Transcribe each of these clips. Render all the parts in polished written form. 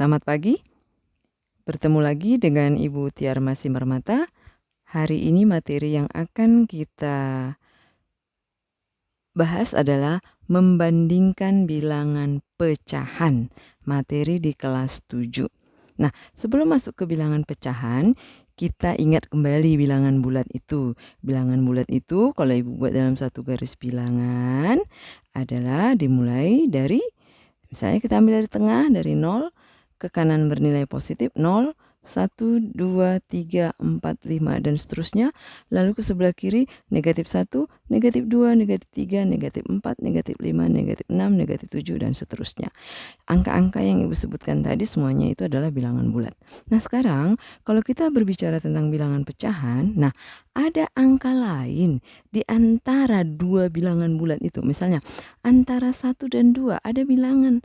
Selamat pagi, bertemu lagi dengan Ibu Tiar Simarmata. Hari ini materi yang akan kita bahas adalah membandingkan bilangan pecahan, materi di kelas 7. Nah, sebelum masuk ke bilangan pecahan, kita ingat kembali bilangan bulat itu. Bilangan bulat itu kalau Ibu buat dalam satu garis bilangan adalah dimulai dari, misalnya kita ambil dari tengah, dari 0 ke kanan bernilai positif 0, 1, 2, 3, 4, 5 dan seterusnya. Lalu ke sebelah kiri negatif 1, negatif 2, negatif 3, negatif 4, negatif 5, negatif 6, negatif 7 dan seterusnya. Angka-angka yang Ibu sebutkan tadi semuanya itu adalah bilangan bulat. Nah, sekarang kalau kita berbicara tentang bilangan pecahan, nah ada angka lain di antara dua bilangan bulat itu. Misalnya antara 1 dan 2 ada bilangan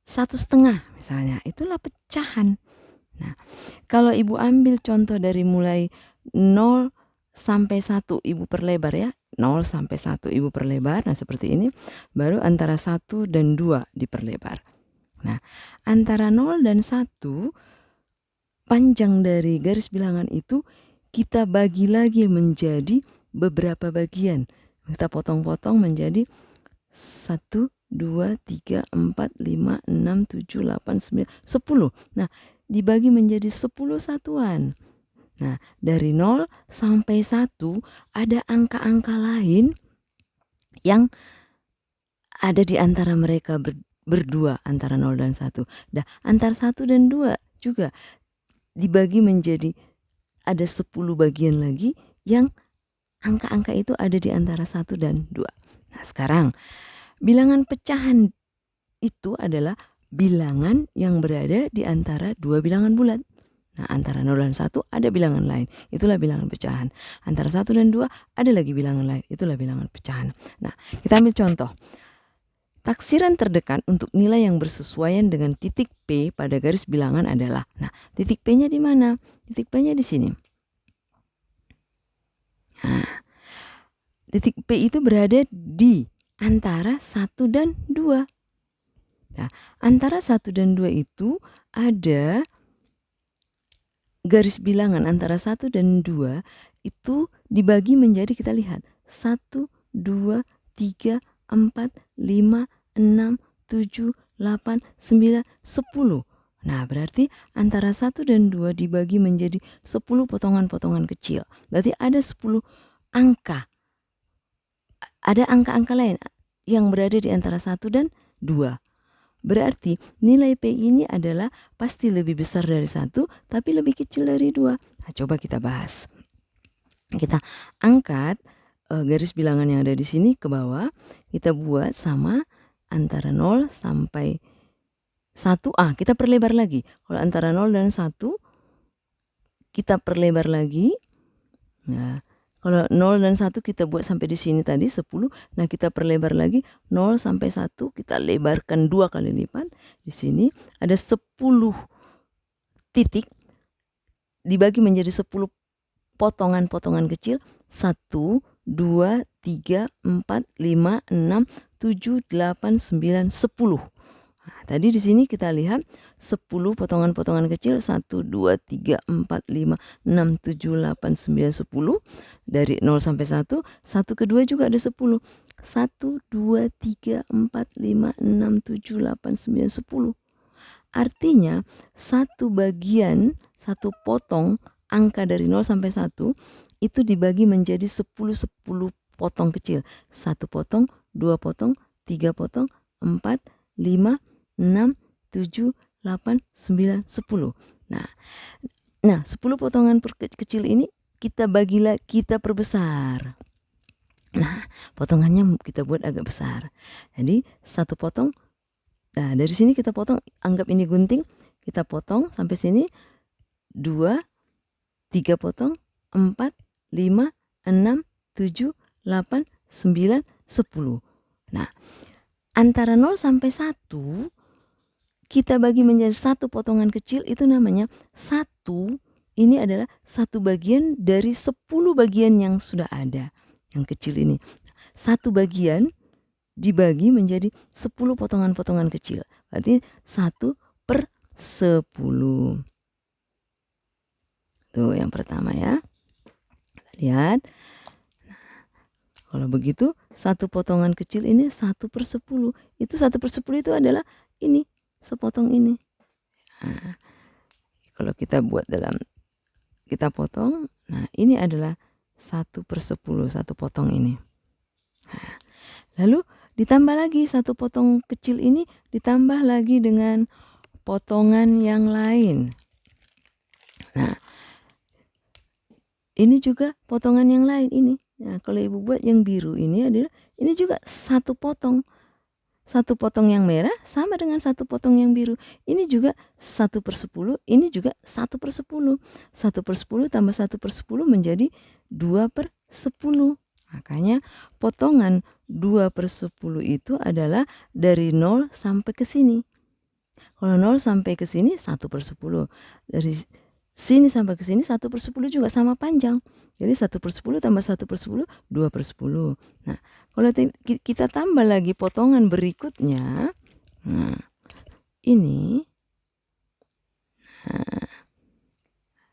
1,5 misalnya, itulah pecahan. Nah, kalau Ibu ambil contoh dari mulai 0 sampai 1, Ibu perlebar ya. 0 sampai 1 Ibu perlebar, nah seperti ini. Baru antara 1 dan 2 diperlebar. Nah, antara 0 dan 1, panjang dari garis bilangan itu kita bagi lagi menjadi beberapa bagian. Kita potong-potong menjadi 1, 2, 3, 4, 5, 6, 7, 8, 9, 10. Nah, dibagi menjadi 10 satuan. Nah, dari 0 sampai 1 ada angka-angka lain yang ada di antara mereka berdua, antara 0 dan 1. Nah, antara 1 dan 2 juga dibagi menjadi ada 10 bagian lagi yang angka-angka itu ada di antara 1 dan 2. Nah, sekarang bilangan pecahan itu adalah bilangan yang berada di antara dua bilangan bulat. Nah, antara 0 dan 1 ada bilangan lain, itulah bilangan pecahan. Antara 1 dan 2 ada lagi bilangan lain, itulah bilangan pecahan. Nah, kita ambil contoh. Taksiran terdekat untuk nilai yang bersesuaian dengan titik P pada garis bilangan adalah, nah titik P-nya di mana? Titik P-nya di sini. Nah, titik P itu berada di antara 1 dan 2. Nah, antara 1 dan 2 itu ada garis bilangan antara 1 dan 2 itu dibagi menjadi, kita lihat, 1, 2, 3, 4, 5, 6, 7, 8, 9, 10. Nah, berarti antara 1 dan 2 dibagi menjadi 10 potongan-potongan kecil. Berarti ada 10 angka. Ada angka-angka lain yang berada di antara 1 dan 2. Berarti nilai P ini adalah pasti lebih besar dari 1, tapi lebih kecil dari 2. Nah, coba kita bahas. Kita angkat garis bilangan yang ada di sini ke bawah. Kita buat sama antara 0 sampai 1. Kita perlebar lagi. Kalau antara 0 dan 1, kita perlebar lagi. Nah, kalau 0 dan 1 kita buat sampai di sini tadi 10. Nah, kita perlebar lagi 0 sampai 1, kita lebarkan 2 kali lipat. Di sini ada 10 titik dibagi menjadi 10 potongan-potongan kecil. 1, 2, 3, 4, 5, 6, 7, 8, 9, 10. Nah, tadi di sini kita lihat 10 potongan-potongan kecil, 1, 2, 3, 4, 5, 6, 7, 8, 9, 10. Dari 0 sampai 1, 1 ke 2 juga ada 10. 1, 2, 3, 4, 5, 6, 7, 8, 9, 10. Artinya satu bagian, satu potong angka dari 0 sampai 1 itu dibagi menjadi 10 potong kecil. 1 potong, 2 potong, 3 potong, 4, 5, 6, 7, 8, 9, 10. Nah 10 potongan kecil ini kita bagilah, kita perbesar. Nah, potongannya kita buat agak besar. Jadi 1 potong. Nah, dari sini kita potong, anggap ini gunting, kita potong sampai sini 2, 3 potong, 4, 5, 6, 7, 8, 9, 10. Nah, antara 0 sampai 1 kita bagi menjadi 1 potongan kecil, itu namanya 1. Ini adalah 1 bagian dari 10 bagian yang sudah ada. Yang kecil ini 1 bagian dibagi menjadi 10 potongan-potongan kecil. Berarti 1 per 10. Tuh yang pertama ya. Lihat. Kalau begitu 1 potongan kecil ini 1/10. Itu 1/10 itu adalah ini, sepotong ini. Nah, kalau kita buat kita potong, nah ini adalah 1/10, 1 potong ini. Nah, lalu ditambah lagi 1 potong kecil ini, ditambah lagi dengan potongan yang lain. Nah, ini juga potongan yang lain ini. Nah, kalau ibu buat yang biru ini adalah, ini juga 1 potong. 1 potong yang merah sama dengan 1 potong yang biru. Ini juga 1/10, ini juga 1/10. 1/10 tambah 1/10 menjadi 2/10. Makanya potongan 2/10 itu adalah dari 0 sampai ke sini. Kalau 0 sampai ke sini 1/10. Dari sini sampai ke sini 1/10 juga sama panjang. Jadi 1/10 tambah 1/10, 2/10. Nah, kalau kita tambah lagi potongan berikutnya, nah ini, nah,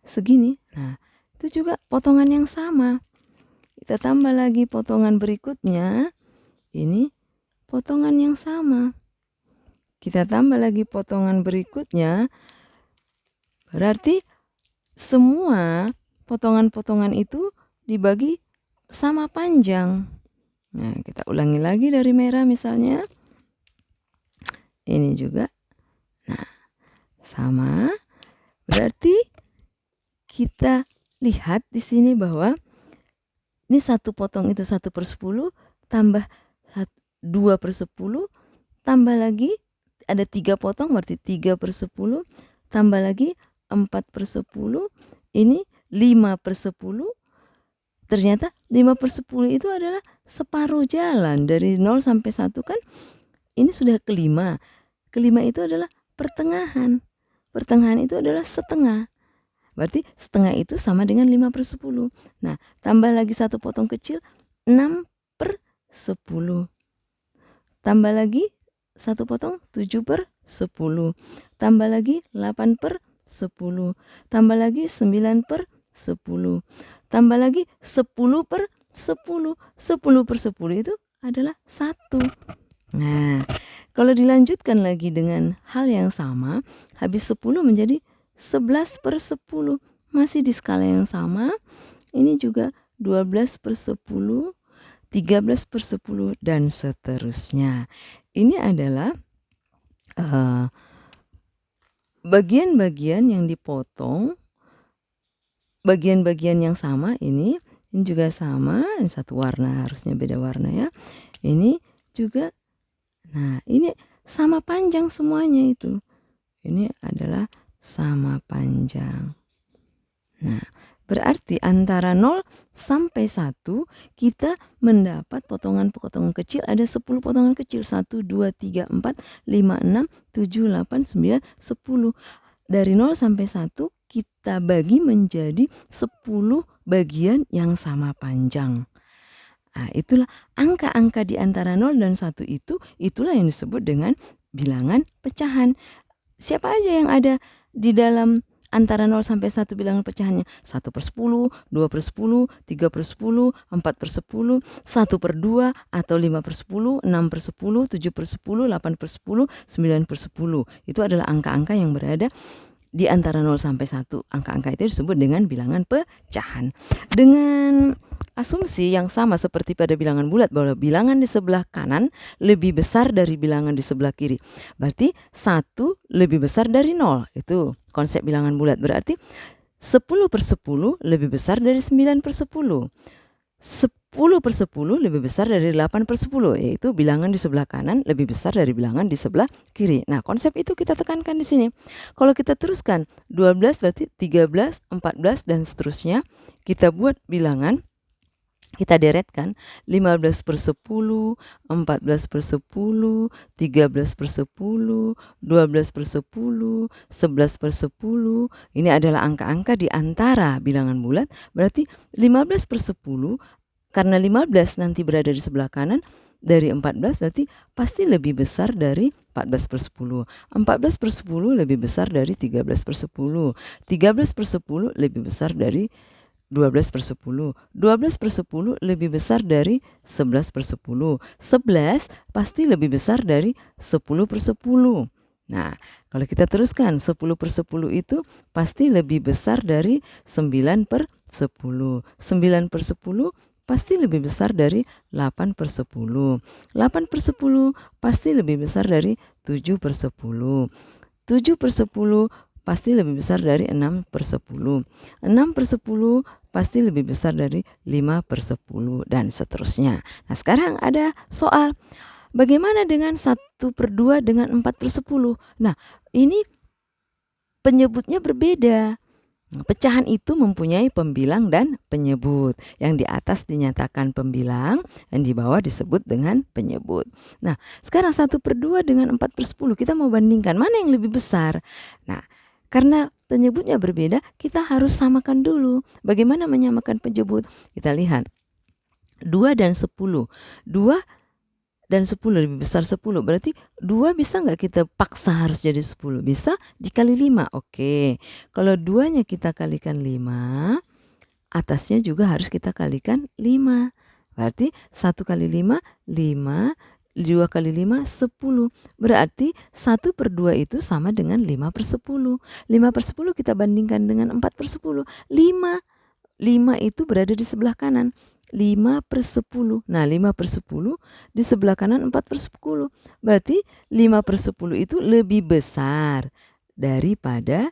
segini. Nah, itu juga potongan yang sama. Kita tambah lagi potongan berikutnya, ini potongan yang sama. Kita tambah lagi potongan berikutnya, berarti semua potongan-potongan itu dibagi sama panjang. Nah, kita ulangi lagi dari merah misalnya. Ini juga. Nah, sama. Berarti kita lihat di sini bahwa ini 1 potong itu 1/10 tambah 2/10 tambah lagi ada 3 potong berarti 3/10 tambah lagi 4/10, ini 5/10. Ternyata 5/10 itu adalah separuh jalan dari 0 sampai 1 kan. Ini sudah kelima. Kelima itu adalah pertengahan. Pertengahan itu adalah setengah. Berarti setengah itu sama dengan 5/10. Nah, tambah lagi 1 potong kecil 6/10. Tambah lagi 1 potong 7/10. Tambah lagi 8/10. Tambah lagi 9/10. Tambah lagi 10/10. 10/10 itu adalah 1. Nah, kalau dilanjutkan lagi dengan hal yang sama, habis 10 menjadi 11/10. Masih di skala yang sama. Ini juga 12/10, 13/10 dan seterusnya. Ini adalah bagian-bagian yang dipotong, bagian-bagian yang sama ini juga sama, ini satu warna harusnya beda warna ya. Ini juga, nah ini sama panjang semuanya itu. Ini adalah sama panjang. Nah, berarti antara 0 sampai 1 kita mendapat potongan-potongan kecil, ada 10 potongan kecil. 1, 2, 3, 4, 5, 6, 7, 8, 9, 10. Dari 0 sampai 1 kita bagi menjadi 10 bagian yang sama panjang. Nah, itulah angka-angka di antara 0 dan 1 itu, itulah yang disebut dengan bilangan pecahan. Siapa aja yang ada di dalam antara 0 sampai 1 bilangan pecahannya? 1/10, 2/10, 3/10, 4/10, 1/2 atau 5/10, 6/10, 7/10, 8/10, 9/10. Itu adalah angka-angka yang berada di antara 0 sampai 1. Angka-angka itu disebut dengan bilangan pecahan. Dengan asumsi yang sama seperti pada bilangan bulat, bahwa bilangan di sebelah kanan lebih besar dari bilangan di sebelah kiri. Berarti 1 lebih besar dari 0. Itu konsep bilangan bulat. Berarti 10/10 lebih besar dari 9/10. 10/10 lebih besar dari 8/10, yaitu bilangan di sebelah kanan lebih besar dari bilangan di sebelah kiri. Nah, konsep itu kita tekankan di sini. Kalau kita teruskan 12 berarti 13, 14 dan seterusnya. Kita buat bilangan, kita deretkan 15/10, 14/10, 13/10, 12/10, 11/10. Ini adalah angka-angka di antara bilangan bulat. Berarti 15/10, karena 15 nanti berada di sebelah kanan, dari 14 berarti pasti lebih besar dari 14 per 10. 14 per 10 lebih besar dari 13 per 10. 13 per 10 lebih besar dari 12 per 10. 12 per 10 lebih besar dari 11 per 10. 11 pasti lebih besar dari 10 per 10. Nah, kalau kita teruskan 10 per 10 itu pasti lebih besar dari 9 per 10. 9 per 10 pasti lebih besar dari 8 per 10. 8 per 10 pasti lebih besar dari 7 per 10. 7 per 10 pasti lebih besar dari 6 per 10. 6 per 10 pasti lebih besar dari 5 per 10 dan seterusnya. Nah, sekarang ada soal. Bagaimana dengan 1 per 2 dengan 4 per 10? Nah, ini penyebutnya berbeda. Pecahan itu mempunyai pembilang dan penyebut. Yang di atas dinyatakan pembilang, dan di bawah disebut dengan penyebut. Nah, sekarang 1 per 2 dengan 4 per 10. Kita mau bandingkan mana yang lebih besar. Nah, karena penyebutnya berbeda, kita harus samakan dulu. Bagaimana menyamakan penyebut? Kita lihat. 2 dan 10. 2 dan 10 lebih besar 10. Berarti 2 bisa nggak kita paksa harus jadi 10? Bisa dikali 5. Oke. Kalau 2-nya kita kalikan 5, atasnya juga harus kita kalikan 5. Berarti 1 kali 5, 5. 2 kali 5, 10. Berarti 1 per 2 itu sama dengan 5 per 10. 5 per 10 kita bandingkan dengan 4 per 10. 5 itu berada di sebelah kanan. 5 per 10. Nah, 5 per 10 di sebelah kanan 4 per 10. Berarti 5 per 10 itu lebih besar daripada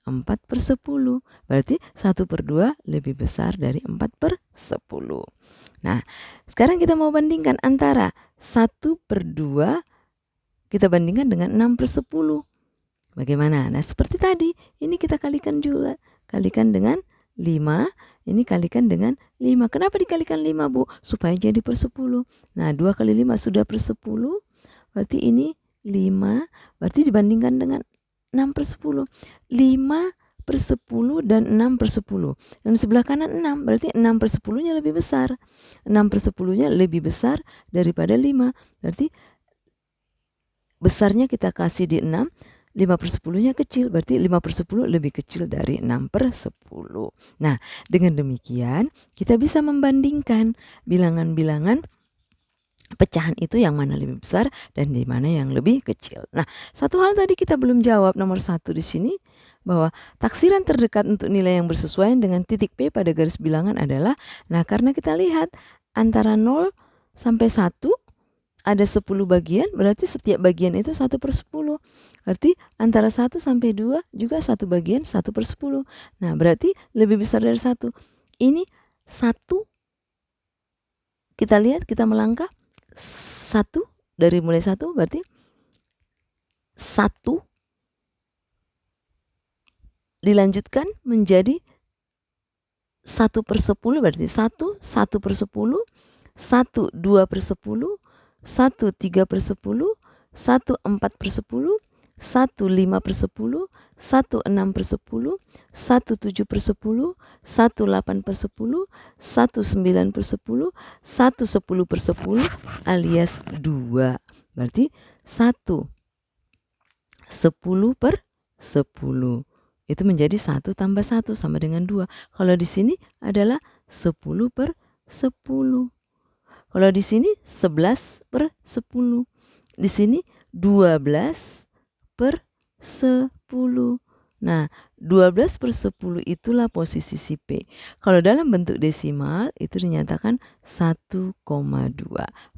4 per 10. Berarti 1 per 2 lebih besar dari 4 per 10. Nah, sekarang kita mau bandingkan antara 1 per 2 kita bandingkan dengan 6 per 10. Bagaimana? Nah, seperti tadi, ini kita kalikan juga. Kalikan dengan 5, ini kalikan dengan 5. Kenapa dikalikan 5, Bu? Supaya jadi per 10. Nah, 2 kali 5 sudah per 10. Berarti ini 5. Berarti dibandingkan dengan 6 per 10. 5 per 10 dan 6 per 10. Yang di sebelah kanan 6. Berarti 6 per 10-nya lebih besar. 6 per 10-nya lebih besar daripada 5. Berarti besarnya kita kasih di 6. 5 per 10-nya kecil, berarti 5 per 10 lebih kecil dari 6 per 10. Nah, dengan demikian kita bisa membandingkan bilangan-bilangan pecahan itu yang mana lebih besar dan di mana yang lebih kecil. Nah, satu hal tadi kita belum jawab, nomor 1 di sini, bahwa taksiran terdekat untuk nilai yang bersesuaian dengan titik P pada garis bilangan adalah, nah karena kita lihat antara 0 sampai 1, ada 10 bagian, berarti setiap bagian itu 1 per 10. Berarti antara 1 sampai 2 juga 1 bagian 1 per 10. Nah, berarti lebih besar dari 1. Ini 1, kita lihat, kita melangkah. 1, dari mulai 1 berarti 1 dilanjutkan menjadi 1 per 10, berarti 1, 1 per 10, 1, 2 per 10, 1, 3 per 10, 1, 4 per 10, 1, 5 per 10, 1, 6 per 10, 1, 7 per 10, 1, 8 per 10, 1, 9 per 10, 1, 10 per 10 alias 2. Berarti 1, 10 per 10. Itu menjadi 1 tambah 1 sama dengan 2. Kalau di sini adalah 10 per 10. Kalau di sini 11 per 10. Di sini 12 per 10. Nah, 12 per 10 itulah posisi si P. Kalau dalam bentuk desimal itu dinyatakan 1,2.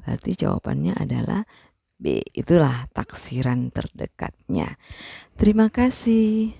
Berarti jawabannya adalah B. Itulah taksiran terdekatnya. Terima kasih.